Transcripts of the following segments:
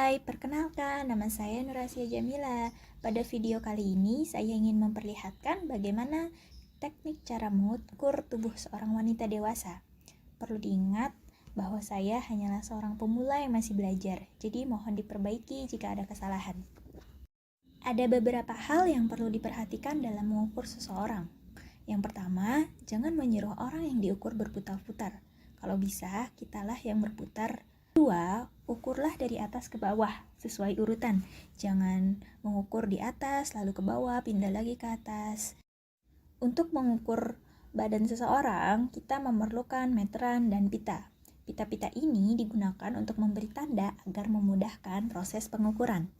Hai, perkenalkan, nama saya Nurasia Jamila. Pada video kali ini, saya ingin memperlihatkan bagaimana teknik cara mengukur tubuh seorang wanita dewasa. Perlu diingat bahwa saya hanyalah seorang pemula yang masih belajar, jadi mohon diperbaiki jika ada kesalahan. Ada beberapa hal yang perlu diperhatikan dalam mengukur seseorang. Yang pertama, jangan menyuruh orang yang diukur berputar-putar. Kalau bisa, kitalah yang berputar. Kedua, ukurlah dari atas ke bawah sesuai urutan. Jangan mengukur di atas lalu ke bawah, pindah lagi ke atas. Untuk mengukur badan seseorang, kita memerlukan meteran dan pita. Pita-pita ini digunakan untuk memberi tanda agar memudahkan proses pengukuran.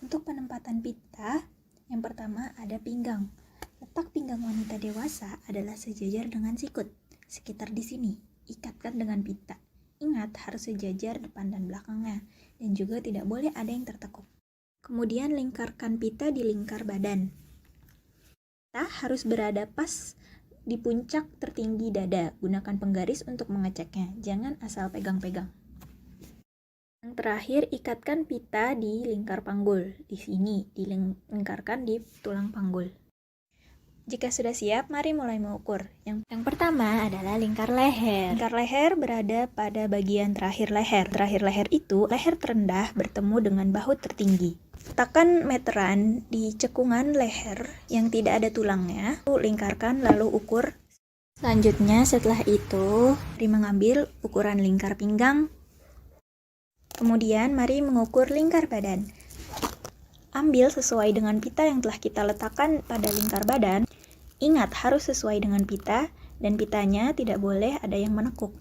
Untuk penempatan pita, yang pertama ada pinggang. Letak pinggang wanita dewasa adalah sejajar dengan sikut, sekitar di sini. Ikatkan dengan pita. Ingat, harus sejajar depan dan belakangnya, dan juga tidak boleh ada yang tertekuk. Kemudian lingkarkan pita di lingkar badan. Pita harus berada pas di puncak tertinggi dada. Gunakan penggaris untuk mengeceknya, jangan asal pegang-pegang. Yang terakhir, ikatkan pita di lingkar panggul. Di sini, dilingkarkan di tulang panggul. Jika sudah siap, mari mulai mengukur. Yang pertama adalah lingkar leher. Lingkar leher berada pada bagian terakhir leher. Terakhir leher itu, leher terendah bertemu dengan bahu tertinggi. Letakkan meteran di cekungan leher yang tidak ada tulangnya. Lingkarkan lalu ukur. Selanjutnya, setelah itu, mari mengambil ukuran lingkar pinggang. Kemudian, mari mengukur lingkar badan. Ambil sesuai dengan pita yang telah kita letakkan pada lingkar badan. Ingat, harus sesuai dengan pita, dan pitanya tidak boleh ada yang menekuk.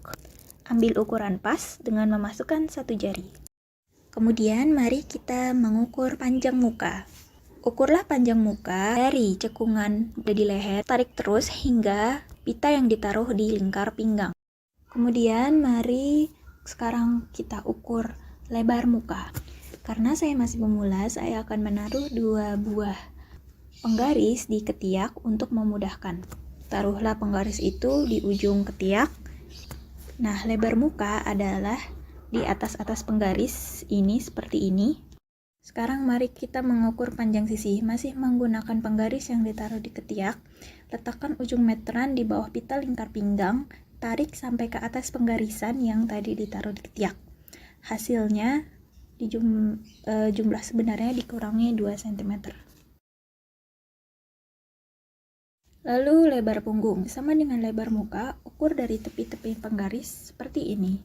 Ambil ukuran pas dengan memasukkan satu jari. Kemudian, mari kita mengukur panjang muka. Ukurlah panjang muka dari cekungan di leher, tarik terus hingga pita yang ditaruh di lingkar pinggang. Kemudian, mari sekarang kita ukur lebar muka. Karena saya masih pemula, saya akan menaruh 2 buah penggaris di ketiak untuk memudahkan. Taruhlah penggaris itu di ujung ketiak. Nah, lebar muka adalah di atas penggaris ini seperti ini. Sekarang mari kita mengukur panjang sisi. Masih menggunakan penggaris yang ditaruh di ketiak. Letakkan ujung meteran di bawah pita lingkar pinggang. Tarik sampai ke atas penggarisan yang tadi ditaruh di ketiak. Hasilnya di jumlah sebenarnya dikurangi 2 cm. Lalu lebar punggung, sama dengan lebar muka, ukur dari tepi-tepi penggaris seperti ini.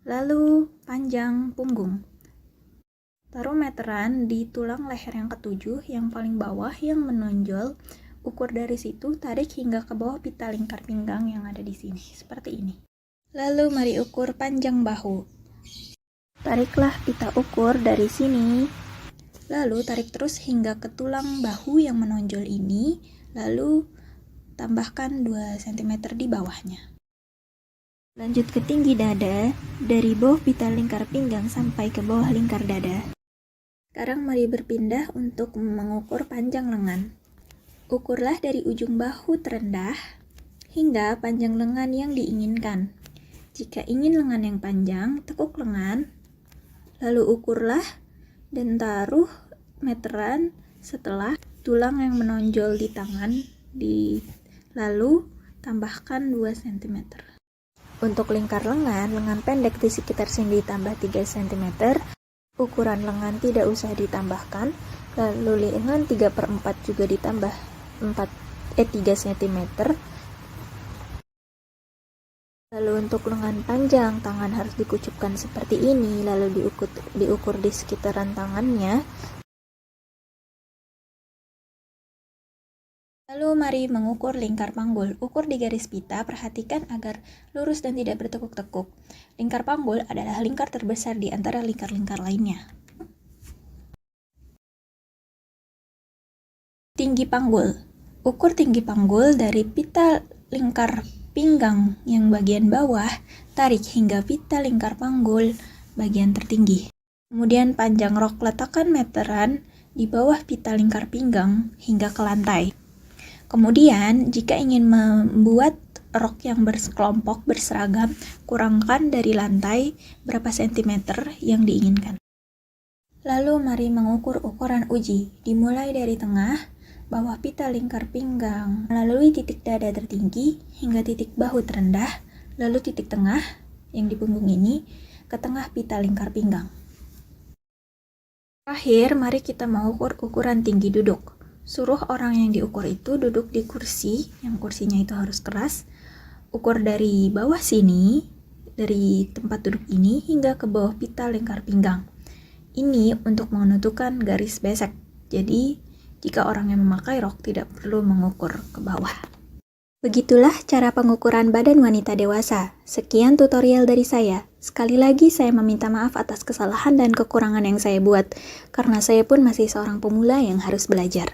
Lalu panjang punggung. Taruh meteran di tulang leher yang ketujuh, yang paling bawah yang menonjol. Ukur dari situ, tarik hingga ke bawah pita lingkar pinggang yang ada di sini, seperti ini. Lalu mari ukur panjang bahu. Tariklah pita ukur dari sini, lalu tarik terus hingga ke tulang bahu yang menonjol ini, lalu tambahkan 2 cm di bawahnya. Lanjut ke tinggi dada, dari bawah pita lingkar pinggang sampai ke bawah lingkar dada. Sekarang mari berpindah untuk mengukur panjang lengan. Ukurlah dari ujung bahu terendah hingga panjang lengan yang diinginkan. Jika ingin lengan yang panjang, tekuk lengan. Lalu ukurlah dan taruh meteran setelah tulang yang menonjol di tangan, lalu tambahkan 2 cm. Untuk lingkar lengan pendek di sekitar sini ditambah 3 cm. Ukuran lengan tidak usah ditambahkan. Lalu lengan 3/4 juga ditambah 3 cm. Lalu untuk lengan panjang, tangan harus dikucupkan seperti ini, lalu diukur di sekitaran tangannya. Lalu mari mengukur lingkar panggul. Ukur di garis pita, perhatikan agar lurus dan tidak bertekuk-tekuk. Lingkar panggul adalah lingkar terbesar di antara lingkar-lingkar lainnya. Tinggi panggul. Ukur tinggi panggul dari pita lingkar pinggang yang bagian bawah, tarik hingga pita lingkar panggul bagian tertinggi. Kemudian panjang rok, letakkan meteran di bawah pita lingkar pinggang hingga ke lantai. Kemudian jika ingin membuat rok yang berkelompok berseragam, kurangkan dari lantai berapa sentimeter yang diinginkan. Lalu mari mengukur ukuran uji, dimulai dari tengah, bawah pita lingkar pinggang, melalui titik dada tertinggi hingga titik bahu terendah, lalu titik tengah yang di punggung ini ke tengah pita lingkar pinggang. Terakhir, mari kita mengukur ukuran tinggi duduk. Suruh orang yang diukur itu duduk di kursi, yang kursinya itu harus keras. Ukur dari bawah sini, dari tempat duduk ini hingga ke bawah pita lingkar pinggang. Ini untuk menentukan garis besek. Jadi, jika orang yang memakai rok tidak perlu mengukur ke bawah. Begitulah cara pengukuran badan wanita dewasa. Sekian tutorial dari saya. Sekali lagi saya meminta maaf atas kesalahan dan kekurangan yang saya buat, karena saya pun masih seorang pemula yang harus belajar.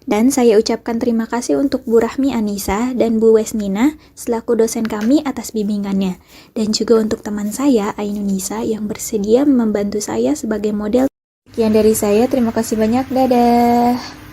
Dan saya ucapkan terima kasih untuk Bu Rahmi Anissa dan Bu Wesmina selaku dosen kami atas bimbingannya. Dan juga untuk teman saya, Ainunisa, yang bersedia membantu saya sebagai model. Sekian dari saya, terima kasih banyak, dadah!